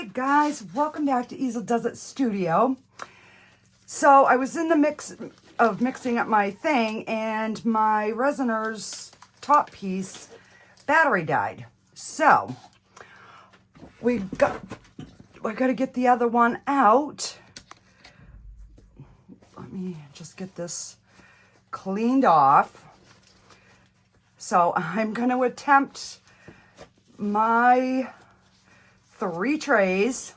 Hey guys, welcome back to Easeldoesitstudio. So I was in the mix of mixing up my thing and my Resiners top piece battery died. So we got to get the other one out. Let me just get this cleaned off. So I'm going to attempt my 3 trays,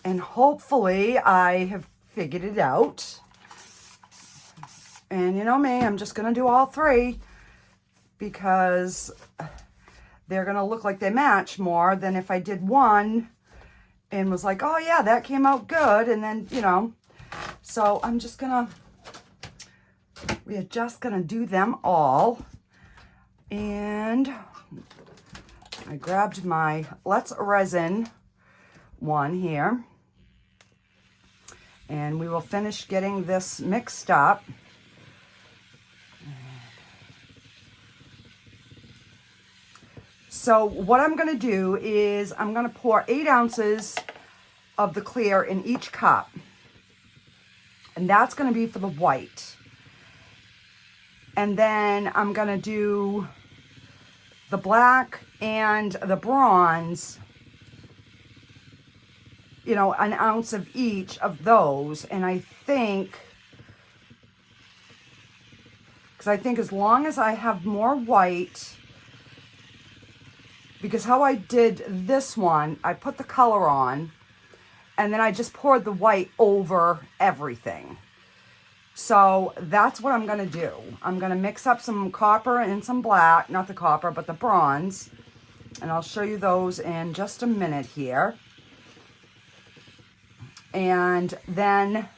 and hopefully I have figured it out. And you know me, I'm just gonna do all 3 because they're gonna look like they match more than if I did one and was like, oh yeah, that came out good, and then, you know. So we are just gonna do them all. And I grabbed my Let's Resin one here, and we will finish getting this mixed up. So what I'm going to do is I'm going to pour 8 ounces of the clear in each cup, and that's going to be for the white. And then I'm going to do the black and the bronze, you know, an ounce of each of those. And I think, because I think as long as I have more white, because how I did this one, I put the color on and then I just poured the white over everything. So that's what I'm going to do. I'm going to mix up some copper and some black, not the copper, but the bronze. And I'll show you those in just a minute here. And then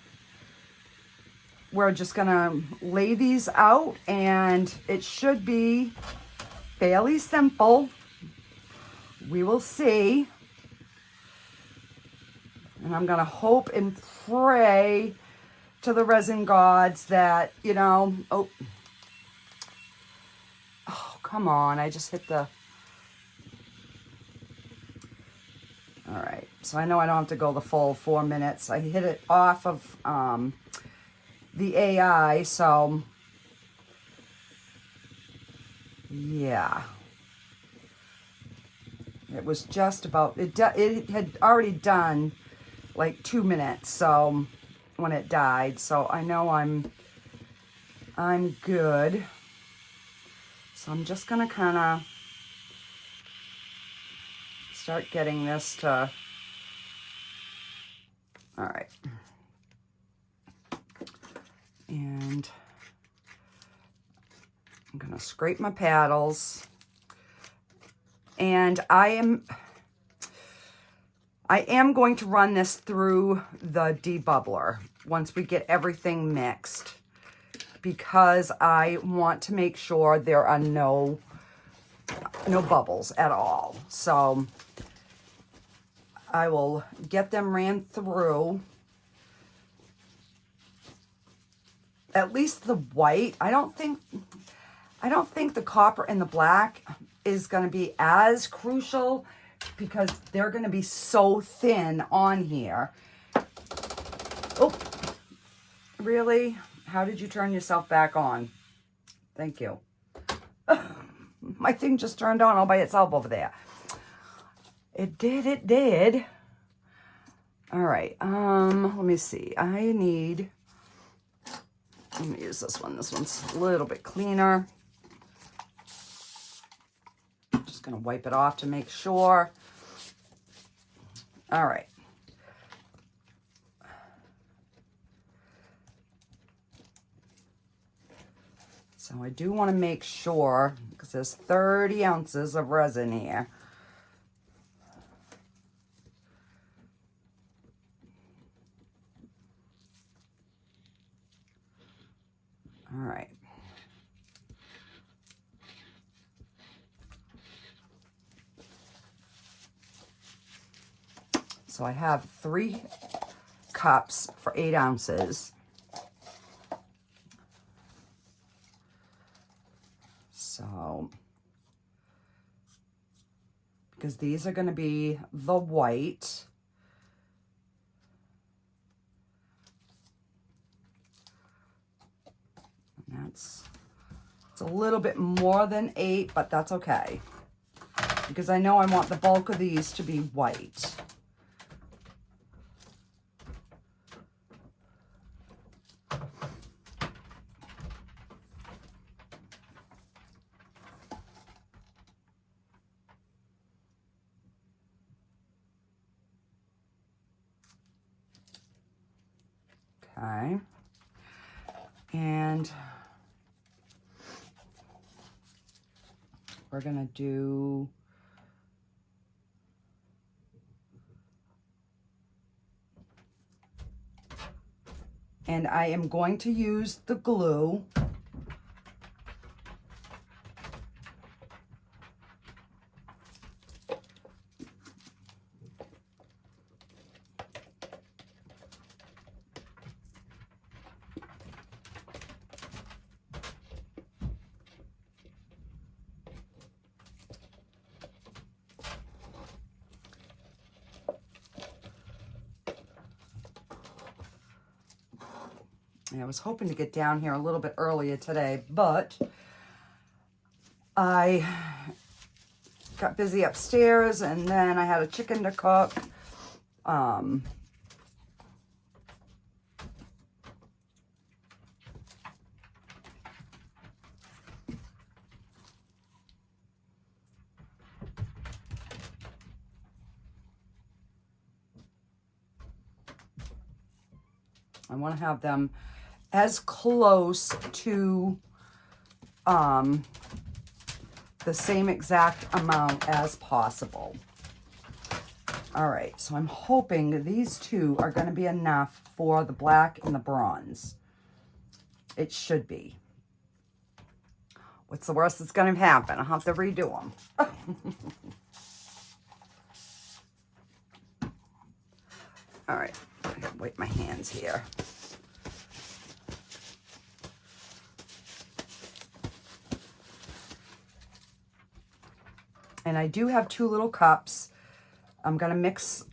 we're just going to lay these out, and it should be fairly simple. We will see. And I'm going to hope and pray to the resin gods that, you know, oh, come on, I just hit the, all right, so I know I don't have to go the full 4 minutes. I hit it off of the AI, so yeah, it was just about, it had already done like 2 minutes, so when it died, so I know I'm good. So I'm just gonna kind of start getting this to, all right, and I'm gonna scrape my paddles, and I am going to run this through the debubbler once we get everything mixed, because I want to make sure there are no bubbles at all. So I will get them ran through. At least the white. I don't think the copper and the black is going to be as crucial, because they're going to be so thin on here. Oh, really? How did you turn yourself back on? Thank you. My thing just turned on all by itself over there. It did. All right, let me see. Let me use this one. This one's a little bit cleaner. Just gonna wipe it off to make sure. All right. So I do want to make sure, because there's 30 ounces of resin here. All right. So I have 3 cups for 8 ounces. So because these are going to be the white. And it's a little bit more than 8, but that's okay, because I know I want the bulk of these to be white. Okay, and we're gonna do and I am going to use the glue. I was hoping to get down here a little bit earlier today, but I got busy upstairs and then I had a chicken to cook. I want to have them as close to the same exact amount as possible. All right, so I'm hoping these two are going to be enough for the black and the bronze. It should be. What's the worst that's going to happen? I'll have to redo them. All right, I gotta wipe my hands here. And I do have 2 little cups. I'm gonna mix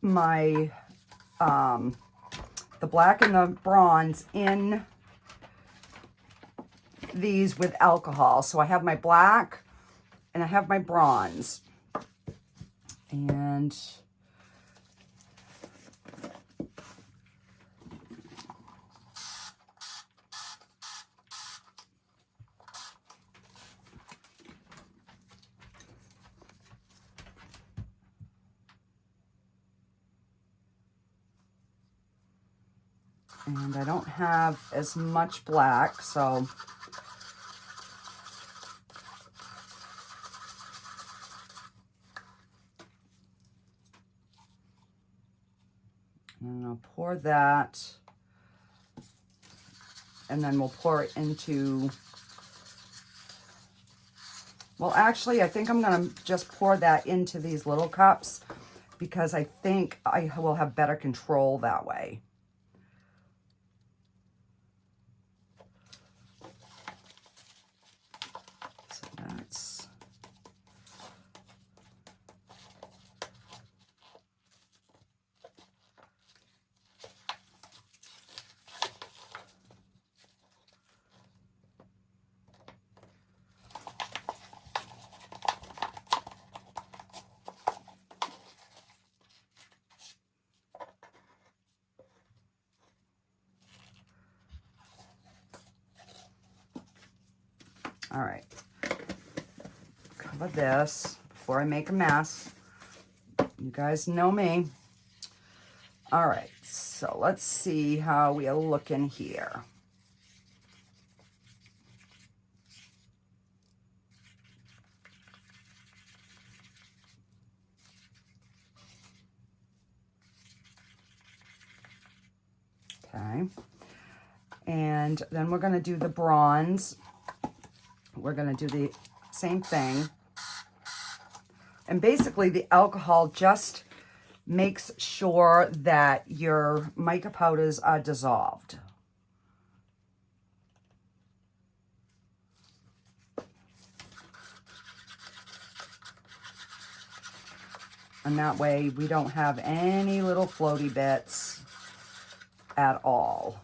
my, the black and the bronze in these with alcohol. So I have my black and I have my bronze. And I don't have as much black, so and I'll pour that, and then we'll pour it into, well, actually, I think I'm going to just pour that into these little cups because I think I will have better control that way. So that's... All right, cover this before I make a mess. You guys know me. All right, so let's see how we are looking here. Okay, and then we're going to do the bronze. We're going to do the same thing. And basically the alcohol just makes sure that your mica powders are dissolved. And that way we don't have any little floaty bits at all.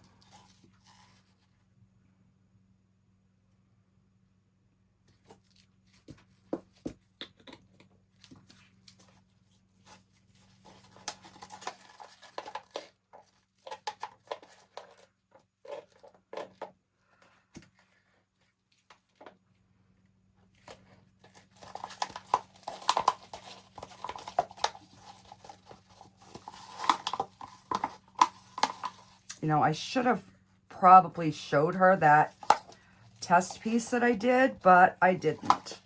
You know, I should have probably showed her that test piece that I did, but I didn't.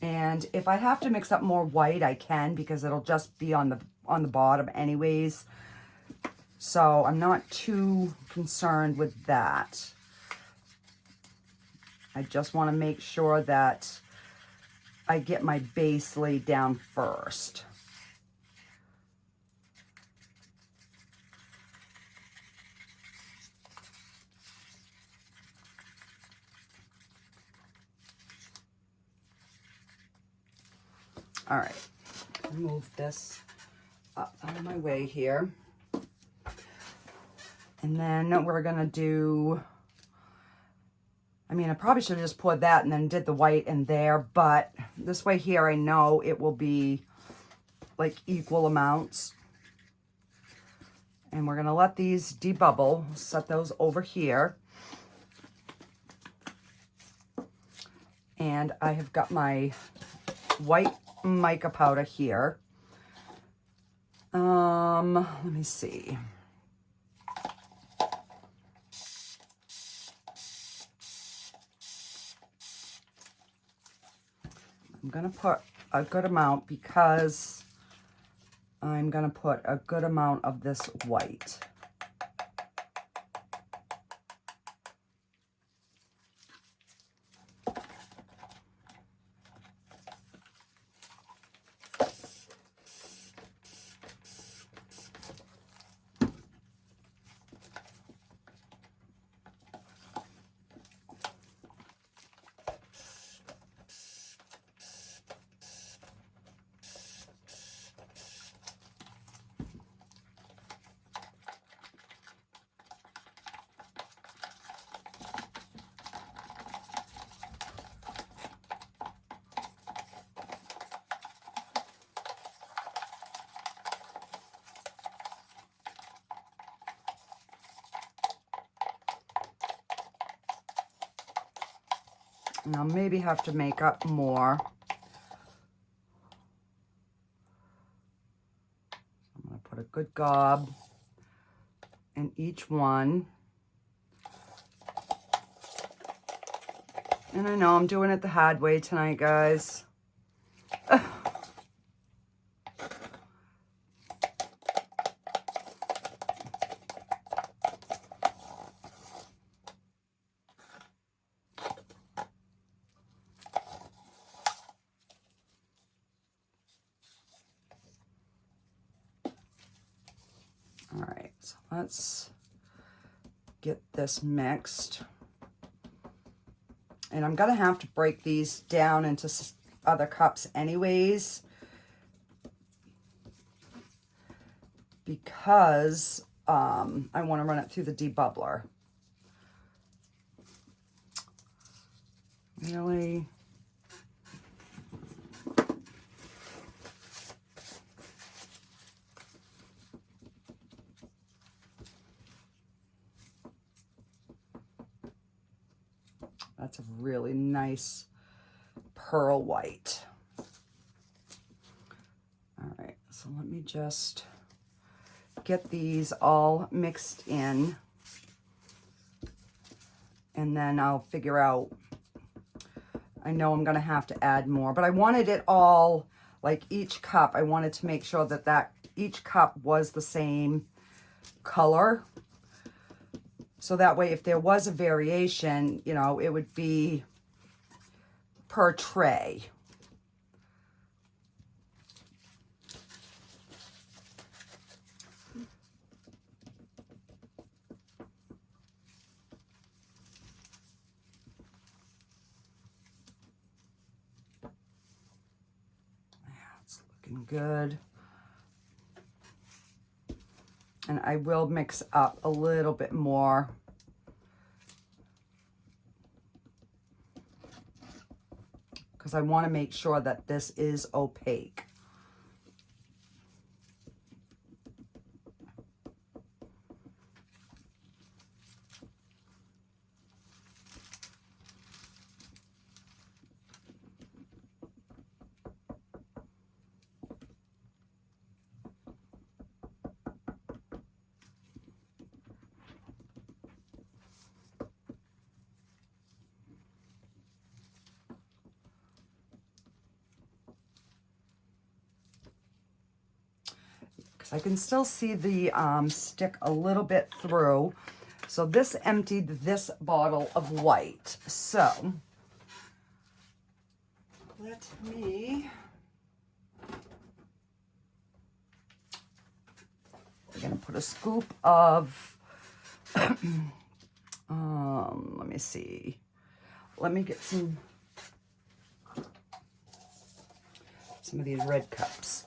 And if I have to mix up more white, I can, because it'll just be on the bottom anyways. So I'm not too concerned with that. I just want to make sure that I get my base laid down first. All right, move this up out of my way here. And then we're gonna do, I mean, I probably should have just poured that and then did the white in there, but this way here, I know it will be like equal amounts. And we're gonna let these debubble, set those over here. And I have got my white mica powder here. Let me see. I'm gonna put a good amount because I'm gonna put a good amount of this white. And I'll maybe have to make up more. I'm going to put a good gob in each one. And I know I'm doing it the hard way tonight, guys. All right, so let's get this mixed. And I'm gonna have to break these down into other cups anyways, because I want to run it through the debubbler. Really? That's a really nice pearl white. All right, so let me just get these all mixed in, and then I'll figure out, I know I'm gonna have to add more, but I wanted it all, like each cup, I wanted to make sure that each cup was the same color. So that way, if there was a variation, you know, it would be per tray. Yeah, it's looking good. And I will mix up a little bit more. Because I want to make sure that this is opaque. I can still see the stick a little bit through. So this emptied this bottle of white. So let me, we're gonna put a scoop of, let me see. Let me get some of these red cups.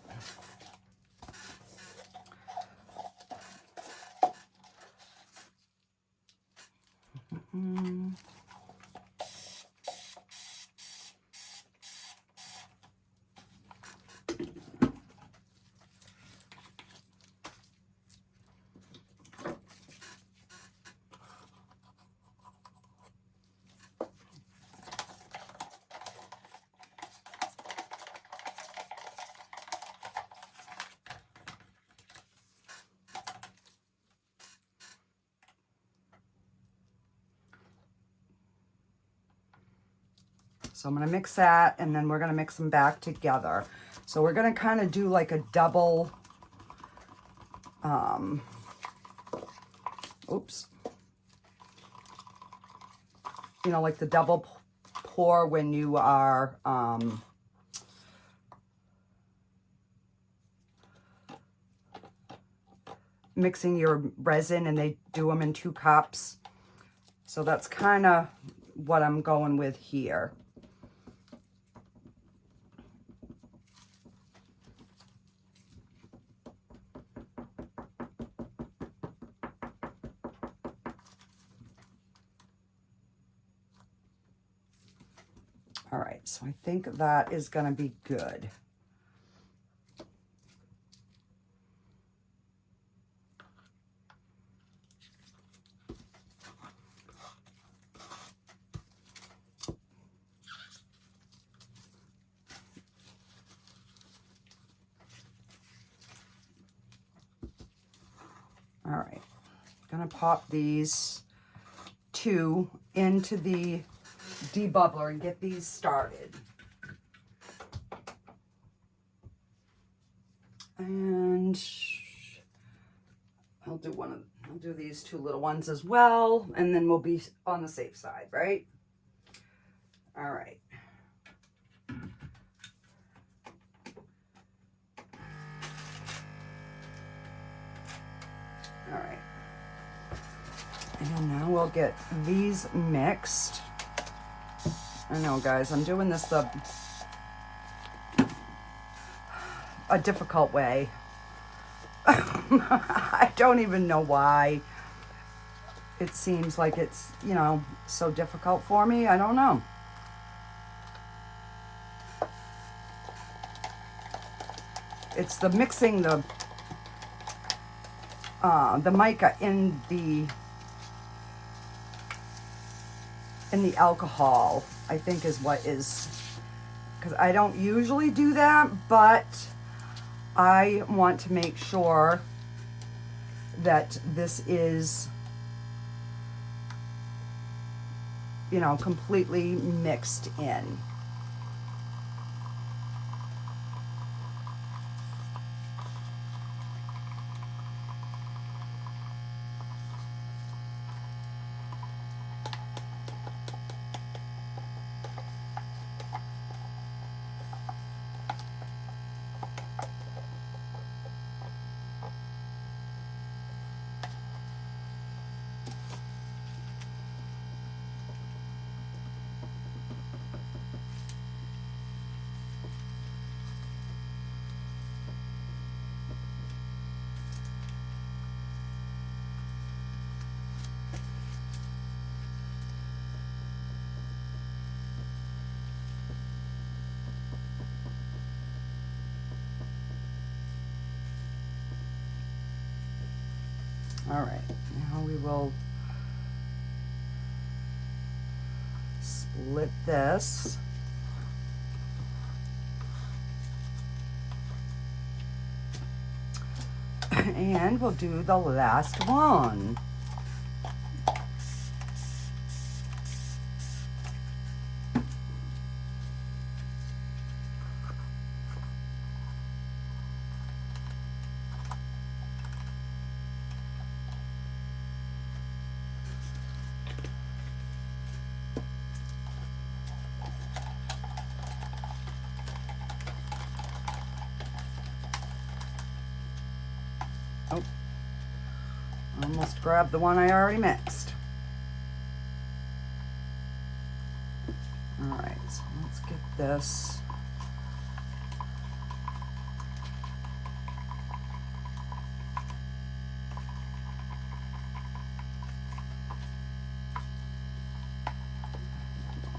So I'm going to mix that, and then we're going to mix them back together. So we're going to kind of do like a double, oops, you know, like the double pour when you are, mixing your resin, and they do them in 2 cups. So that's kind of what I'm going with here. All right, so I think that is going to be good. All right, I'm going to pop these 2 into the debubbler and get these started. And I'll do these 2 little ones as well, and then we'll be on the safe side, right? All right. All right. And now we'll get these mixed. I know, guys, I'm doing this a difficult way. I don't even know why it seems like it's, you know, so difficult for me. I don't know. It's the mixing the mica in the alcohol, I think, is what is, because I don't usually do that, but I want to make sure that this is, you know, completely mixed in. All right, now we will split this. And we'll do the last one. Oh, almost grabbed the one I already mixed. All right, so let's get this.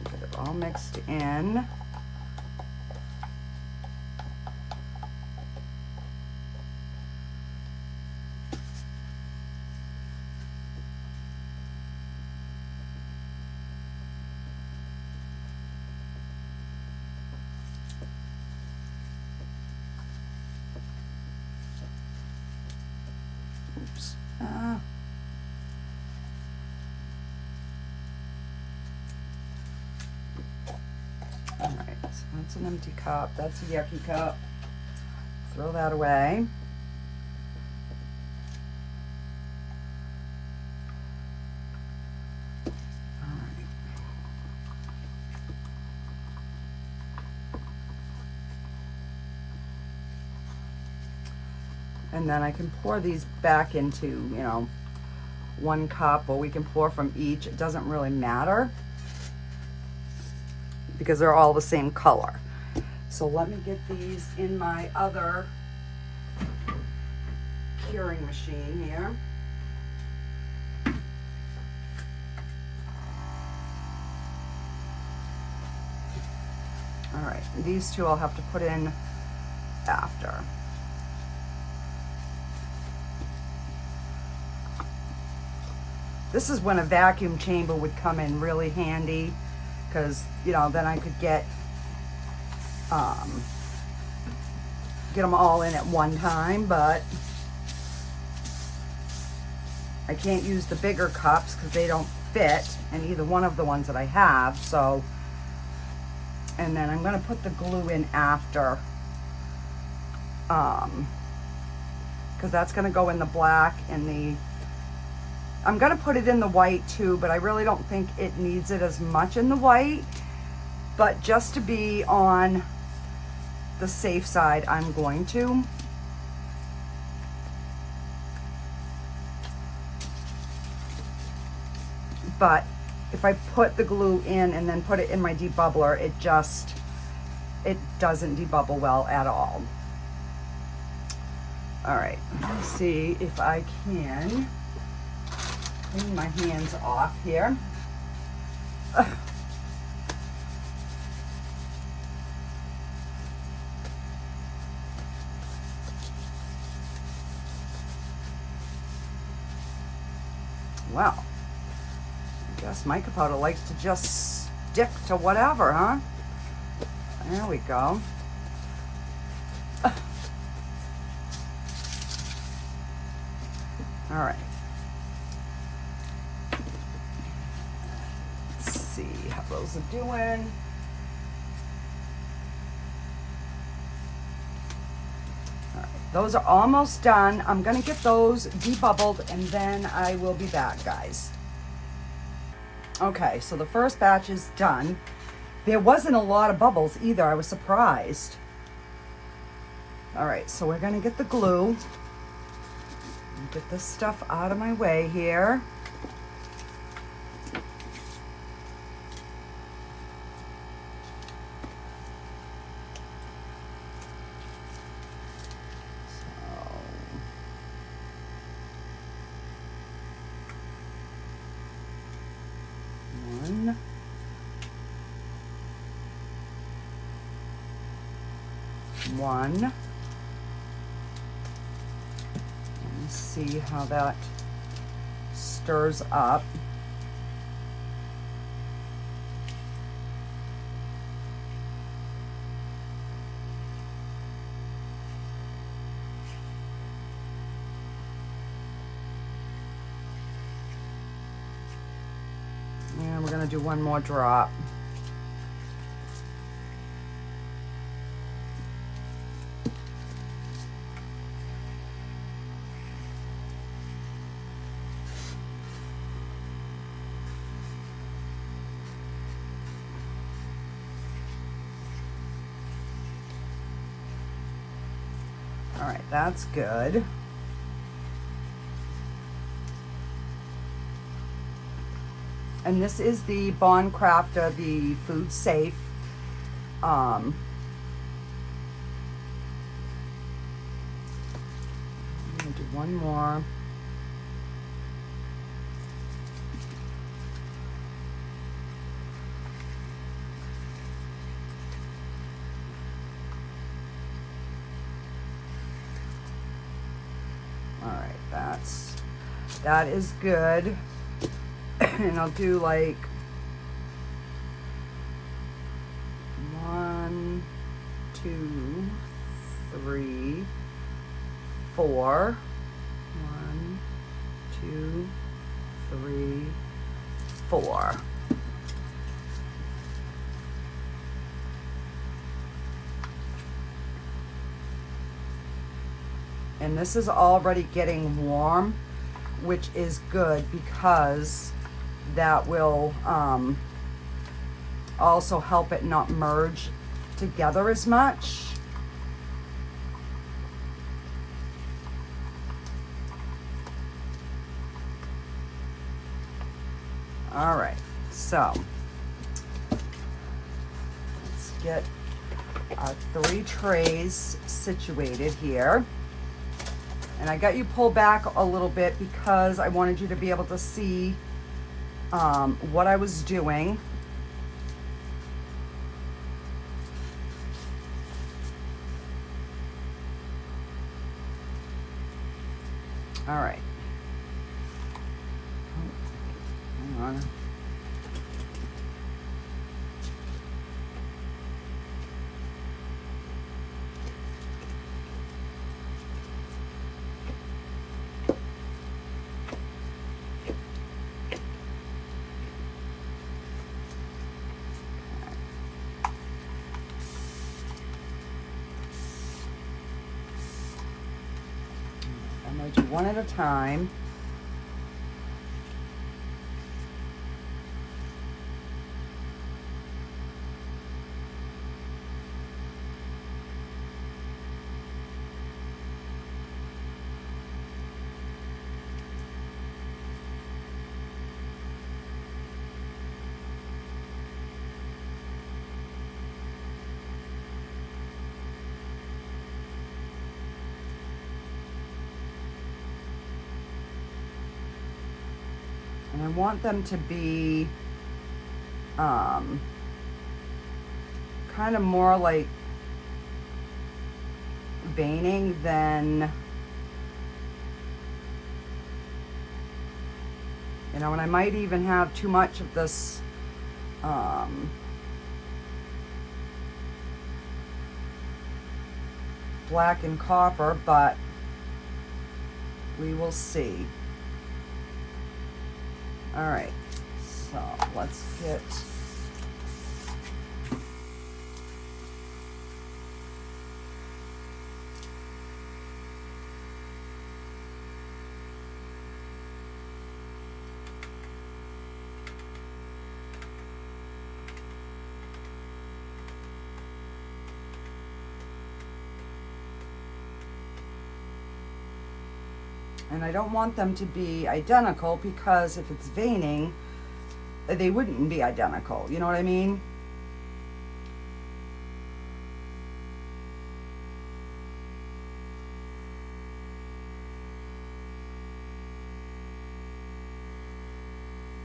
Get it all mixed in. Oops. All right, so that's an empty cup. That's a yucky cup. Throw that away. All right. And then I can pour these back into, you know, one cup, or we can pour from each. It doesn't really matter because they're all the same color. So let me get these in my other curing machine here. All right, these two I'll have to put in after. This is when a vacuum chamber would come in really handy, because, you know, then I could get them all in at one time, but I can't use the bigger cups because they don't fit in either one of the ones that I have. So, and then I'm going to put the glue in after, because that's going to go in the black and the, I'm going to put it in the white too, but I really don't think it needs it as much in the white. But just to be on the safe side, I'm going to. But if I put the glue in and then put it in my debubbler, it doesn't debubble well at all. All right, let's see if I can clean my hands off here. Well, I guess mica powder likes to just stick to whatever, huh? There we go. All right. Let's see how those are doing. All right, those are almost done. I'm gonna get those debubbled and then I will be back, guys. Okay, so the first batch is done. There wasn't a lot of bubbles either. I was surprised. All right, so we're gonna get the glue. Get this stuff out of my way here. One. See how that stirs up. And we're going to do one more drop. All right, that's good. And this is the Bond Craftor, the food safe. I'm gonna do one more. All right, that is good. And I'll do like 1, 2, 3, 4. 1, 2, 3, 4. And this is already getting warm, which is good because that will also help it not merge together as much. All right, so let's get our 3 trays situated here. And I got you pulled back a little bit because I wanted you to be able to see what I was doing. All right. Hang on. I'm going to do one at a time. And I want them to be kind of more like veining than, you know, and I might even have too much of this black and copper, but we will see. All right, so let's get and I don't want them to be identical because if it's veining, they wouldn't be identical. You know what I mean?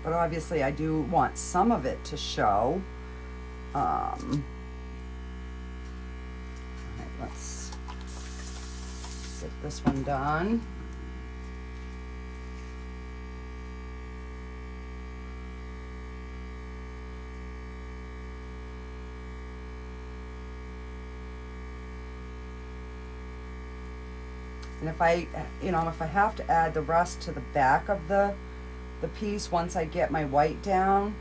But obviously I do want some of it to show. All right, let's get this one done. And if I, you know, if I have to add the rest to the back of the piece once I get my white down,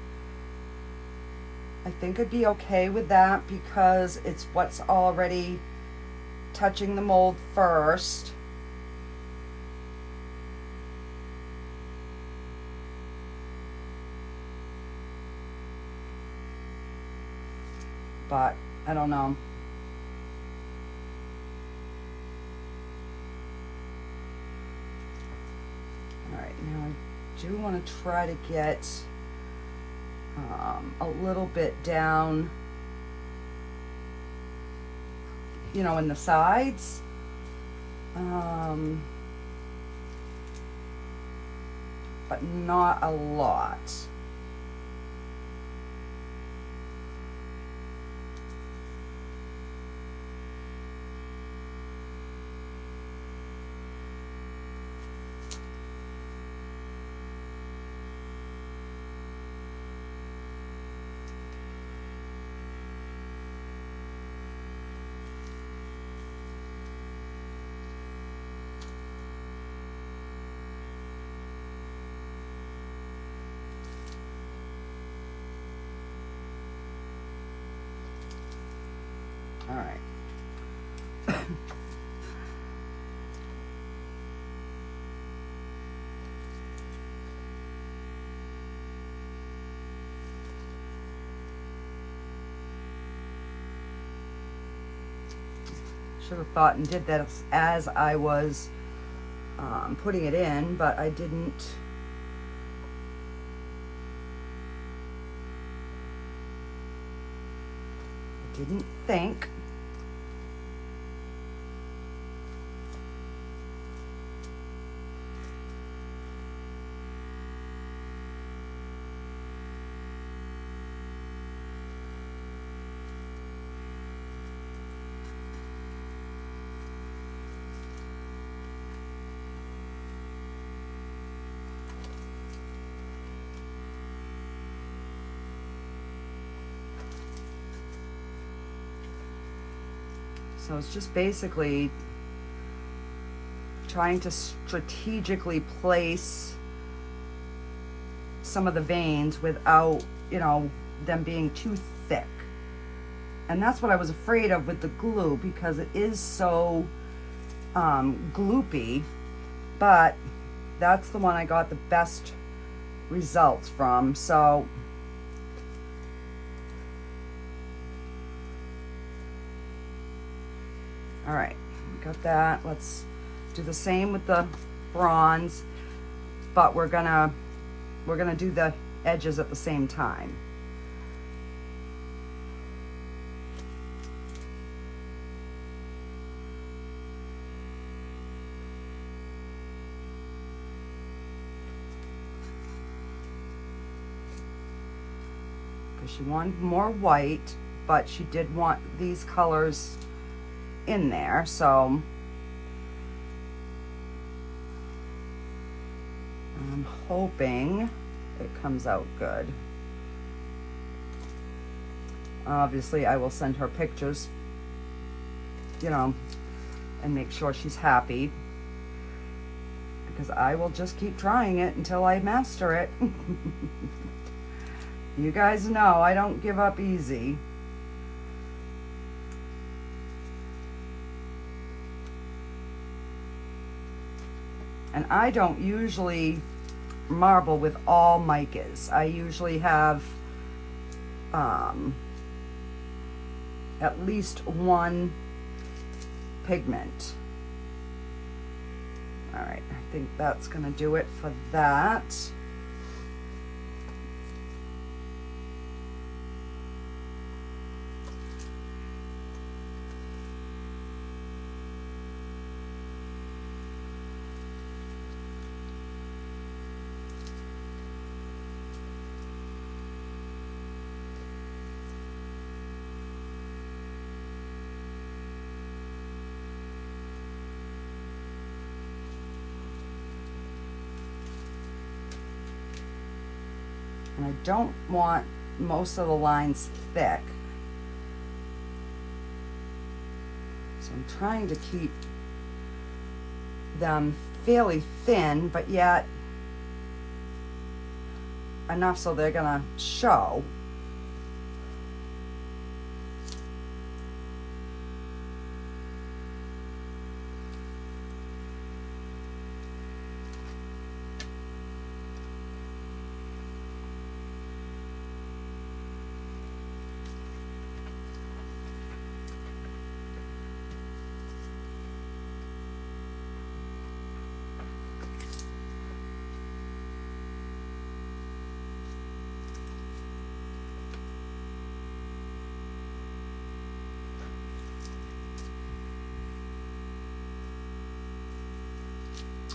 I think I'd be okay with that because it's what's already touching the mold first. But I don't know. All right, now I do want to try to get a little bit down, you know, in the sides. But not a lot. All right. Should have thought and did that as I was putting it in, but I didn't. Didn't think. So it's just basically trying to strategically place some of the veins without, you know, them being too thick. And that's what I was afraid of with the glue, because it is so gloopy, but that's the one I got the best results from. So all right, got that. Let's do the same with the bronze, but we're gonna do the edges at the same time. Because she wanted more white, but she did want these colors in there, so I'm hoping it comes out good. Obviously, I will send her pictures, you know, and make sure she's happy, because I will just keep trying it until I master it. You guys know I don't give up easy. And I don't usually marble with all micas. I usually have at least one pigment. All right, I think that's gonna do it for that. And I don't want most of the lines thick. So I'm trying to keep them fairly thin, but yet enough so they're gonna show.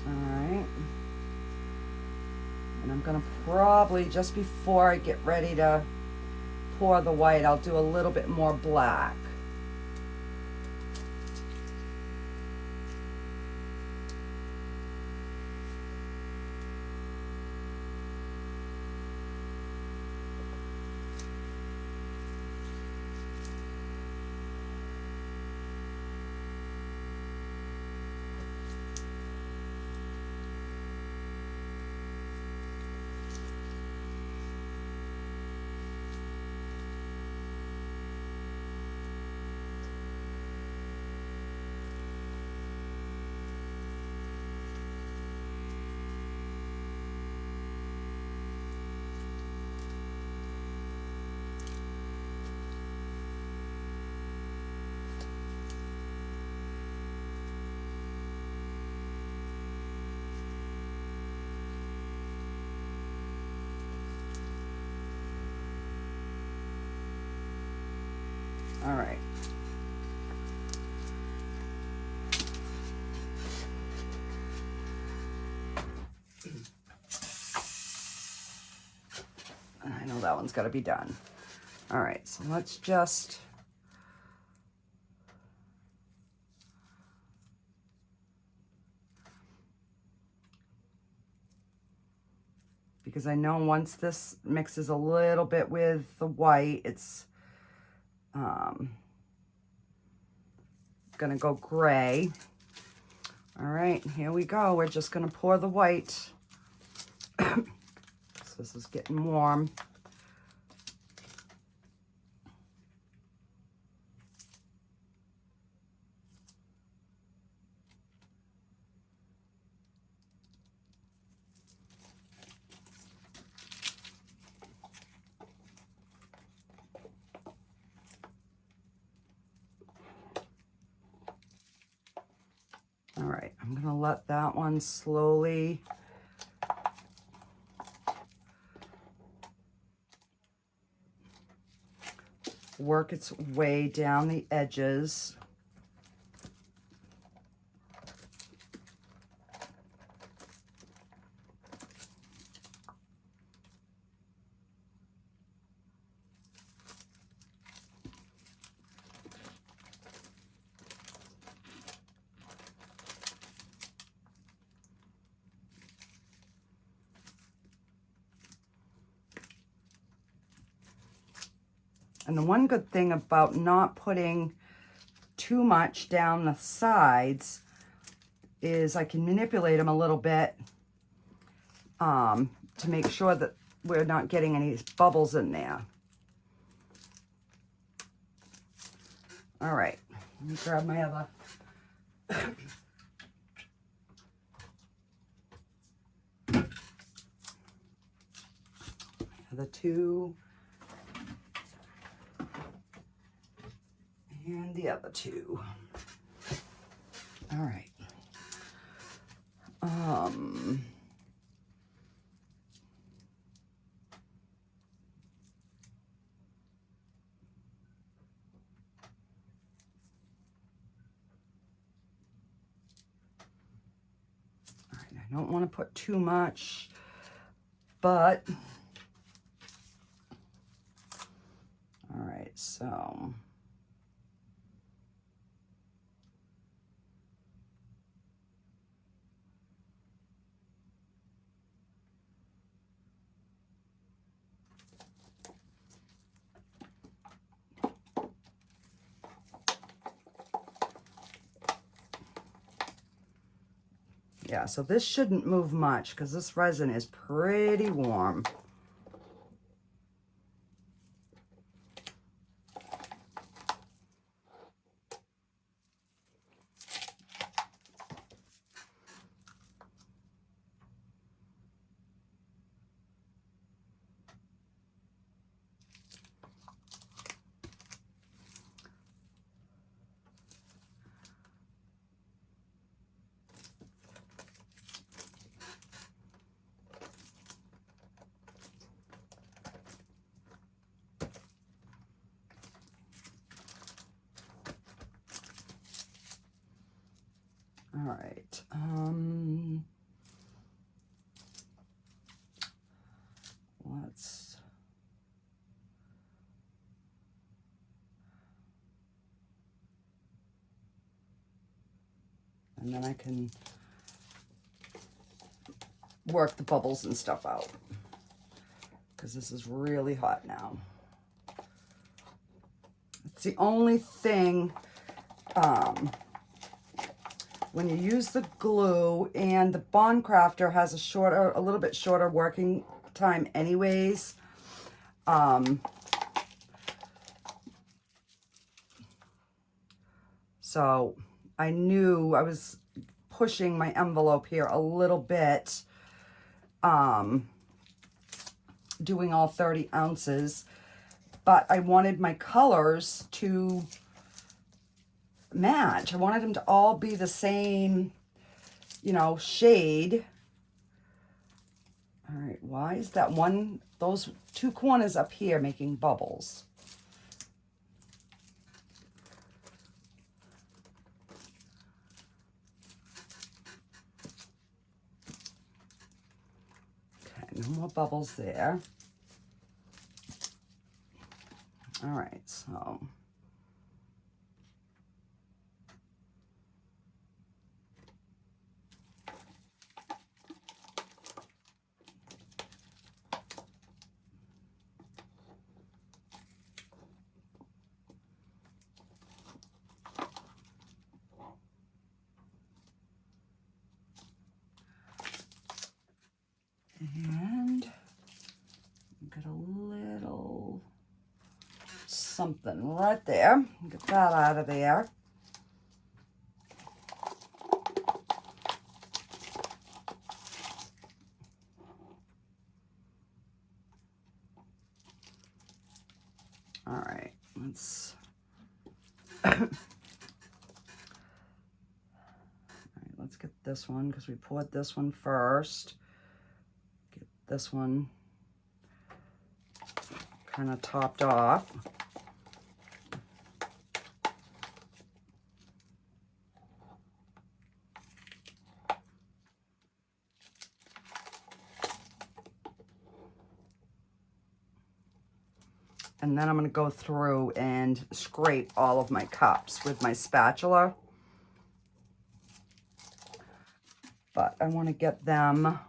Alright, and I'm going to probably, just before I get ready to pour the white, I'll do a little bit more black. All right. I know that one's got to be done. All right, so let's just because I know once this mixes a little bit with the white, it's gonna go gray. All right, here we go. We're just gonna pour the white. So this is getting warm. All right, I'm gonna let that one slowly work its way down the edges. And the one good thing about not putting too much down the sides is I can manipulate them a little bit to make sure that we're not getting any bubbles in there. All right, let me grab my other. The two. And the other two. All right. I don't want to put too much, but all right, so Yeah, so this shouldn't move much because this resin is pretty warm. All right. Let's. And then I can work the bubbles and stuff out because this is really hot now. It's the only thing, when you use the glue, and the Bond Craftor has a little bit shorter working time anyways. So I knew I was pushing my envelope here a little bit, doing all 30 ounces, but I wanted my colors to match. I wanted them to all be the same, you know, shade. All right, why is that those two corners up here making bubbles? Okay, no more bubbles there. All right, so and get a little something right there. Get that out of there. All right, let's let's get this one because we poured this one first. Get this one kind of topped off. And then I'm going to go through and scrape all of my cups with my spatula. But I want to get them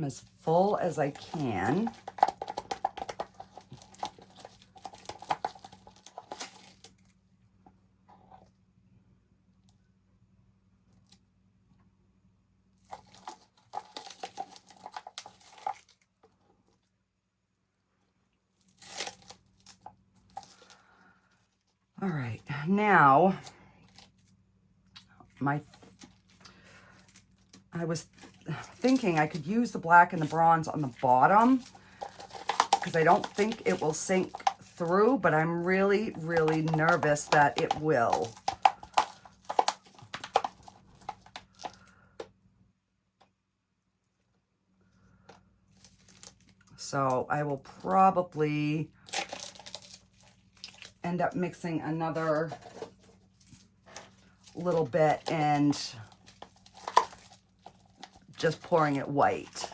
as full as I can. All right, now I was thinking I could use the black and the bronze on the bottom because I don't think it will sink through, but I'm really, really nervous that it will. So I will probably end up mixing another little bit and just pouring it white.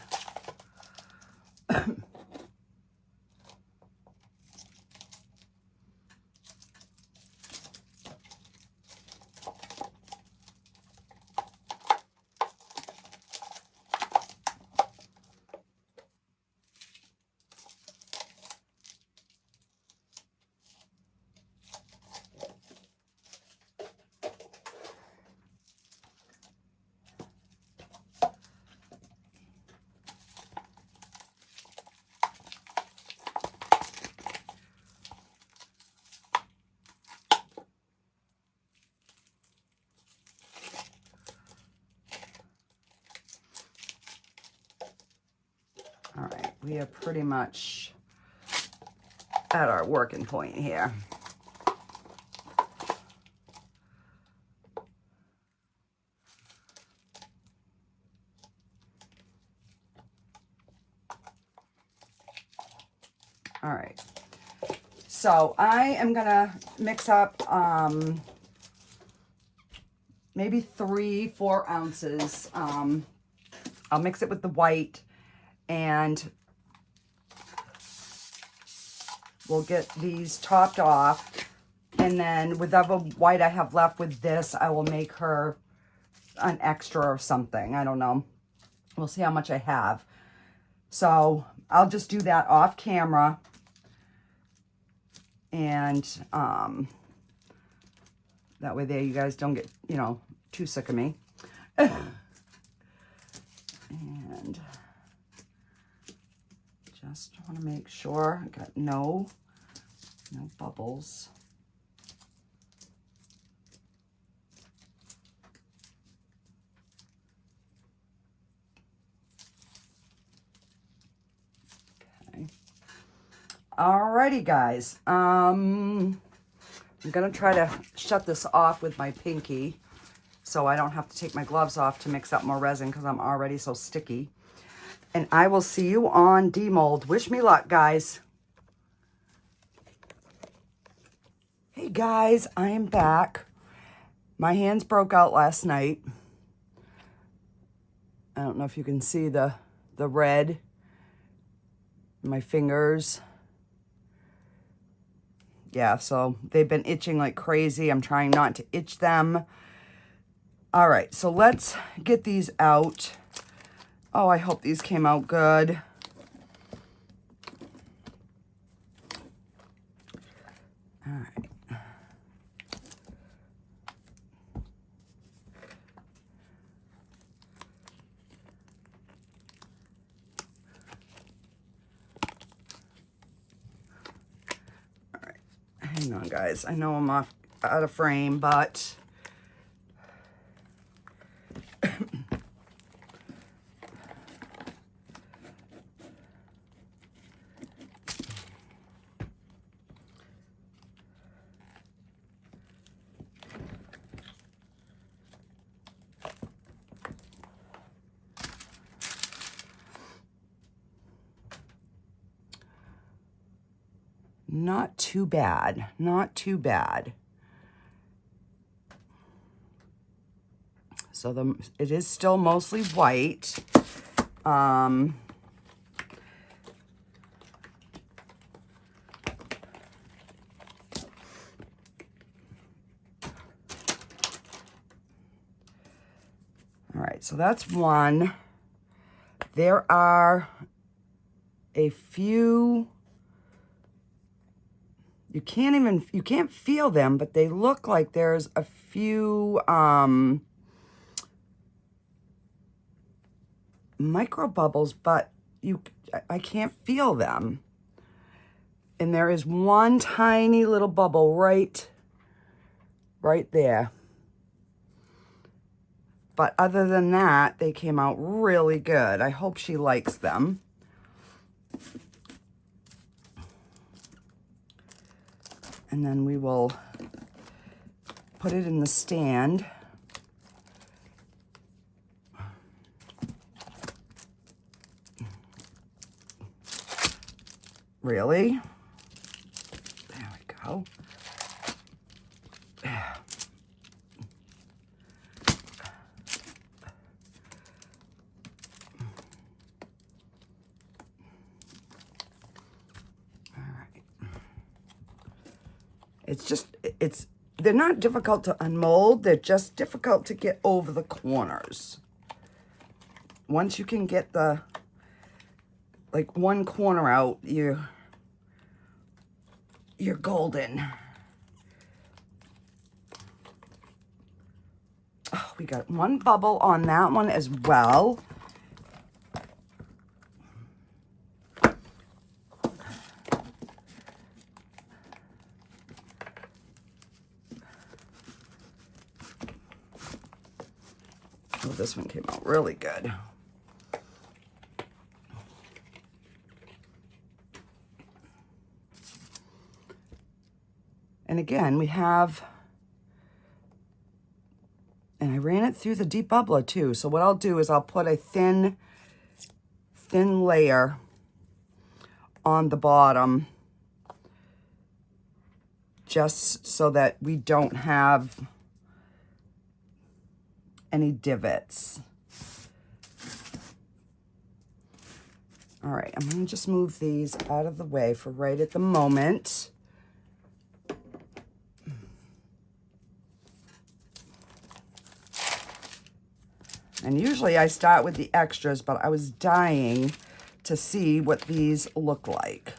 we are pretty much at our working point here. All right, so I am gonna mix up maybe 3-4 ounces. I'll mix it with the white, and we'll get these topped off. And then whatever white I have left with this, I will make her an extra or something. I don't know. We'll see how much I have. So I'll just do that off camera. And that way there you guys don't get, you know, too sick of me. And just want to make sure I got no bubbles. Okay. Alrighty, guys. I'm gonna try to shut this off with my pinky so I don't have to take my gloves off to mix up more resin because I'm already so sticky. And I will see you on demold. Wish me luck, guys. Hey guys, I am back. My hands broke out last night. I don't know if you can see the red in my fingers. Yeah, so they've been itching like crazy. I'm trying not to itch them. All right, so let's get these out. Oh, I hope these came out good. All right. All right, hang on, guys. I know I'm out of frame, but not too bad, not too bad. So it is still mostly white. All right, so that's one. There are a few, you can't feel them, but they look like there's a few micro bubbles, but I can't feel them. And there is one tiny little bubble right there. But other than that, they came out really good. I hope she likes them. And then we will put it in the stand. Really? There we go. They're not difficult to unmold, they're just difficult to get over the corners. Once you can get the, like, one corner out, you're golden. Oh, we got one bubble on that one as well. Oh, this one came out really good. And again, we have, and I ran it through the deep bubbler too. So what I'll do is I'll put a thin layer on the bottom, just so that we don't have any divots. All right, I'm gonna just move these out of the way for right at the moment. And usually I start with the extras, but I was dying to see what these look like.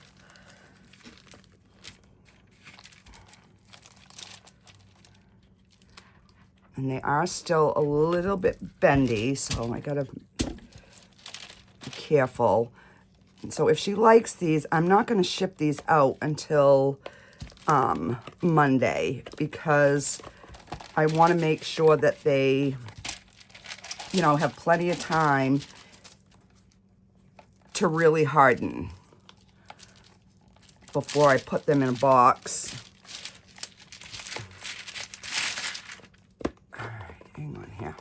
And they are still a little bit bendy, so I gotta be careful. So if she likes these, I'm not gonna ship these out until Monday, because I wanna make sure that they, you know, have plenty of time to really harden before I put them in a box. All right, hang on here.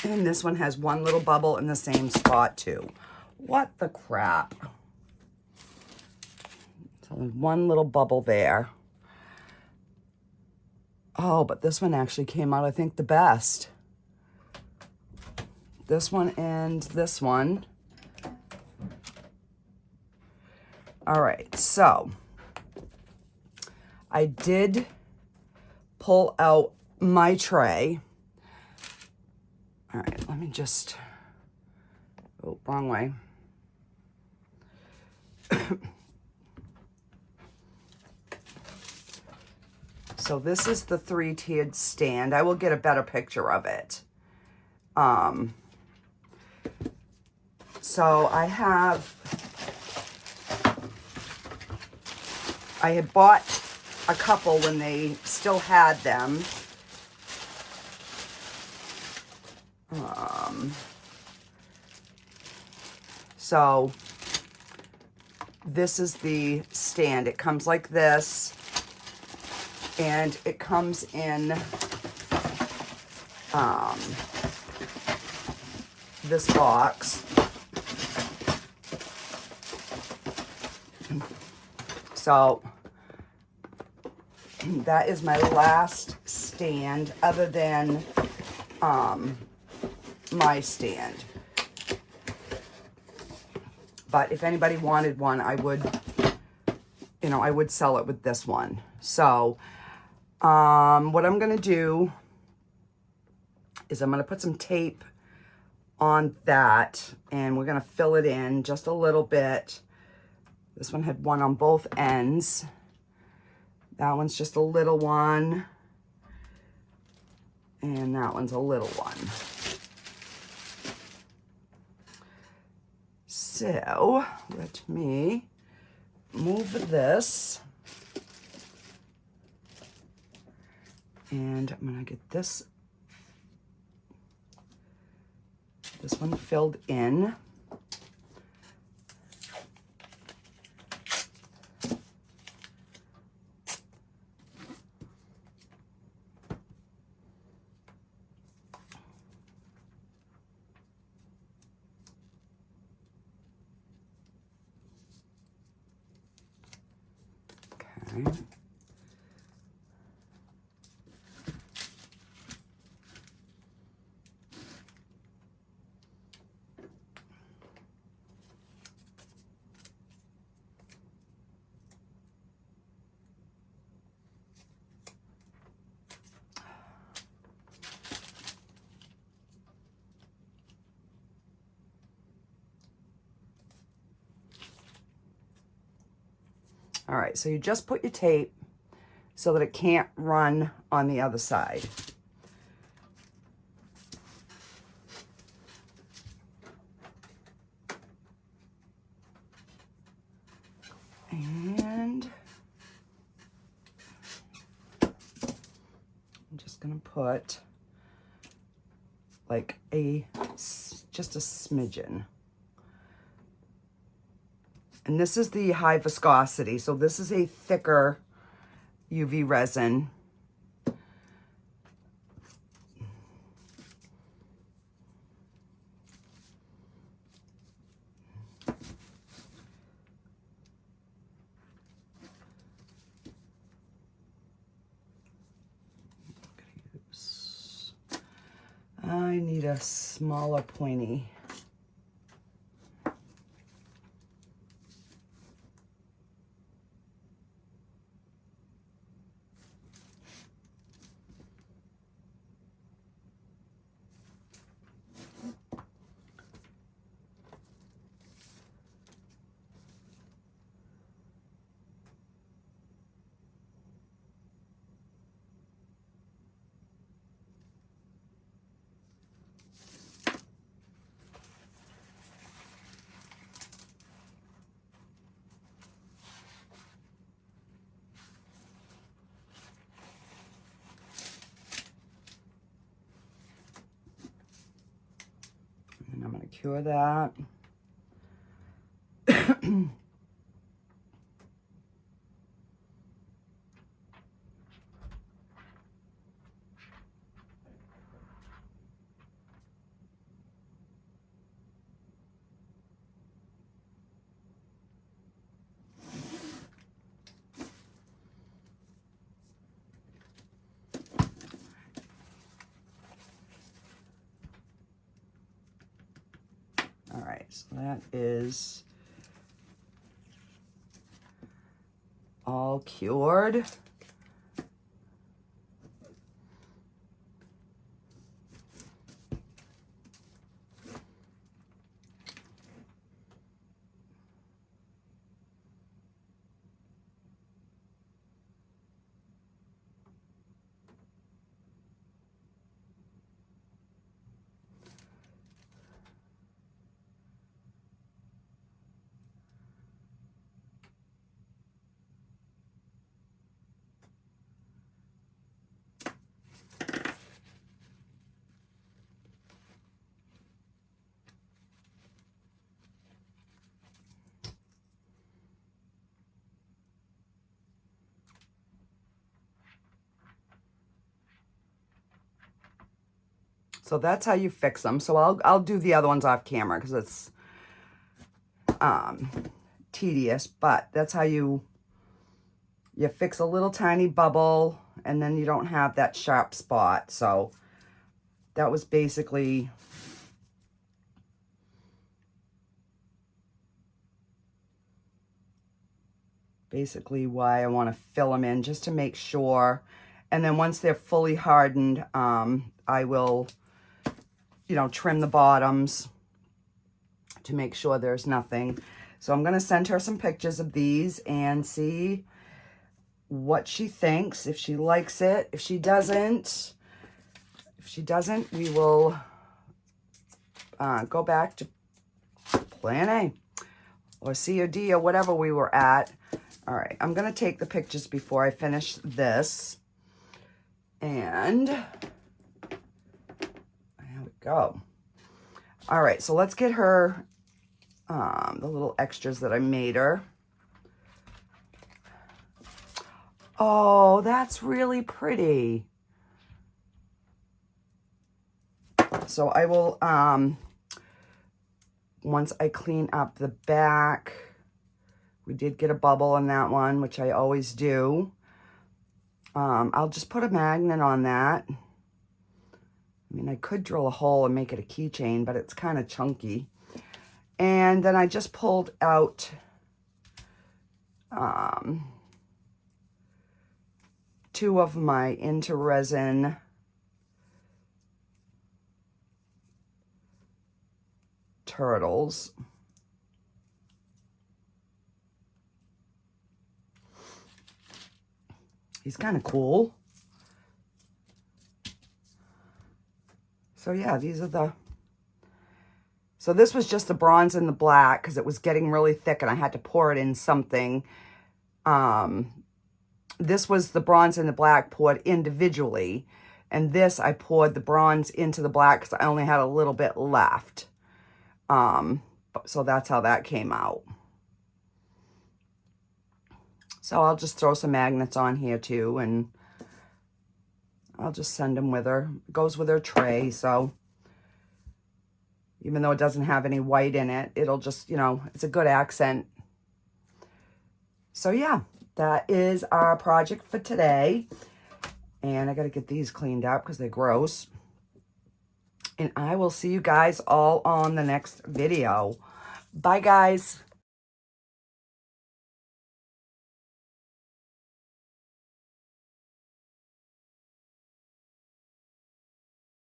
And this one has one little bubble in the same spot too. What the crap? So one little bubble there. Oh, but this one actually came out, I think, the best. This one and this one. All right, so I did pull out my tray. All right, let me just, oh, wrong way. So this is the 3-tiered stand. I will get a better picture of it. So I had bought a couple when they still had them. So this is the stand. It comes like this. And it comes in this box. So that is my last stand, other than my stand. But if anybody wanted one, I would, you know, I would sell it with this one. So what I'm going to do is I'm going to put some tape on that, and we're going to fill it in just a little bit. This one had one on both ends. That one's just a little one. And that one's a little one. So let me move this. And I'm gonna get this one filled in. Okay. All right, so you just put your tape so that it can't run on the other side. And I'm just gonna put like just a smidgen. And this is the high viscosity. So this is a thicker UV resin. I need a smaller pointy. And I'm going to cure that. All right, so that is all cured. So that's how you fix them. So I'll do the other ones off camera because it's tedious, but that's how you fix a little tiny bubble and then you don't have that sharp spot. So that was basically why I want to fill them in, just to make sure. And then once they're fully hardened, I will, trim the bottoms to make sure there's nothing. So I'm going to send her some pictures of these and see what she thinks, if she likes it. If she doesn't, we will go back to plan A or C or D or whatever we were at. All right, I'm going to take the pictures before I finish this. And there we go. All right, so let's get her the little extras that I made her. Oh, that's really pretty. So I will, once I clean up the back, we did get a bubble on that one, which I always do. I'll just put a magnet on that. I mean, I could drill a hole and make it a keychain, but it's kind of chunky. And then I just pulled out two of my Into Resin turtles. He's kind of cool. So yeah, these are the... So this was just the bronze and the black because it was getting really thick and I had to pour it in something. This was the bronze and the black poured individually. And this, I poured the bronze into the black because I only had a little bit left. So that's how that came out. So I'll just throw some magnets on here too, and I'll just send them with her. It goes with her tray, so even though it doesn't have any white in it, it'll just, you know, it's a good accent. So yeah, that is our project for today. And I got to get these cleaned up because they're gross. And I will see you guys all on the next video. Bye, guys.